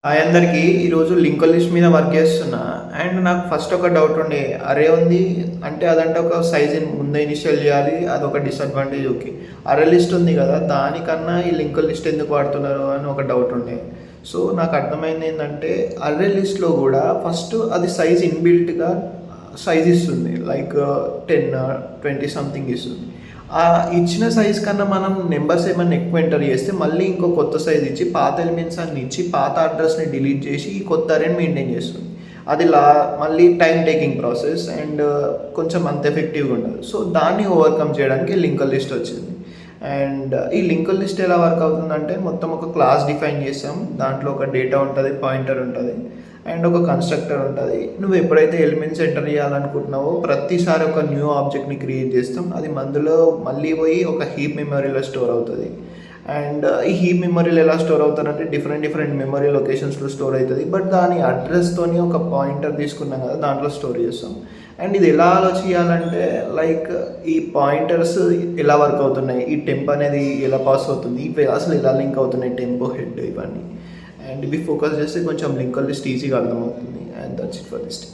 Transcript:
Hi అందరికీ. ఈరోజు linked list మీద వర్క్ చేస్తున్నా. అండ్ నాకు ఫస్ట్ ఒక డౌట్ ఉండే, అరే ఉంది అంటే అదంటే ఒక సైజ్ ముందే ఇనిషియల్ చేయాలి, అదొక డిసడ్వాంటేజ్. ఓకే, అరే లిస్ట్ ఉంది కదా, దానికన్నా ఈ లింక్డ్ లిస్ట్ ఎందుకు వాడుతున్నారు అని ఒక డౌట్ ఉండే. సో నాకు అర్థమైంది ఏంటంటే, అరే లిస్ట్లో కూడా ఫస్ట్ అది సైజ్ ఇన్బిల్ట్గా సైజ్ ఇస్తుంది, లైక్ 10 20 సంథింగ్ ఇస్తుంది. ఆ ఇచ్చిన సైజ్ కన్నా మనం నెంబర్స్ ఏమైనా ఎక్కువ ఎంటర్ చేస్తే మళ్ళీ ఇంకో కొత్త సైజ్ ఇచ్చి పాత ఎలిమెంట్స్ అన్ని ఇచ్చి పాత అడ్రస్ని డిలీట్ చేసి ఈ కొత్త అరేని మెయింటైన్ చేస్తుంది. అది మళ్ళీ టైం టేకింగ్ ప్రాసెస్ అండ్ కొంచెం అంత ఎఫెక్టివ్గా ఉండదు. సో దాన్ని ఓవర్కమ్ చేయడానికి లింక్డ్ లిస్ట్ వచ్చింది. అండ్ ఈ లింక్డ్ లిస్ట్ ఎలా వర్క్ అవుతుందంటే, మొత్తం ఒక క్లాస్ డిఫైన్ చేస్తాం, దాంట్లో ఒక డేటా ఉంటుంది, పాయింటర్ ఉంటుంది అండ్ ఒక కన్స్ట్రక్టర్ ఉంటుంది. నువ్వు ఎప్పుడైతే ఎలిమెంట్స్ ఎంటర్ చేయాలనుకుంటున్నావో ప్రతిసారి ఒక న్యూ ఆబ్జెక్ట్ని క్రియేట్ చేస్తాం, అది మందులో మళ్ళీ పోయి ఒక హీప్ మెమరీలో స్టోర్ అవుతుంది. అండ్ ఈ హీప్ మెమరీలో ఎలా స్టోర్ అవుతారంటే డిఫరెంట్ మెమరీ లొకేషన్స్లో స్టోర్ అవుతుంది. బట్ దాని అడ్రస్తోని ఒక పాయింటర్ తీసుకున్నాం కదా, దాంట్లో స్టోర్ చేస్తాం. అండ్ ఇది ఎలా ఆలోచించాలంటే, లైక్ ఈ పాయింటర్స్ ఎలా వర్క్ అవుతున్నాయి, ఈ టెంప్ అనేది ఎలా పాస్ అవుతుంది, ఇవి అసలు ఎలా లింక్ అవుతున్నాయి, టెంపో హెడ్ ఇవన్నీ. అండ్ ఇవి ఫోకస్ చేస్తే కొంచెం లింక్డ్ లిస్ట్ ఈజీగా అర్థమవుతుంది. And that's it for this day.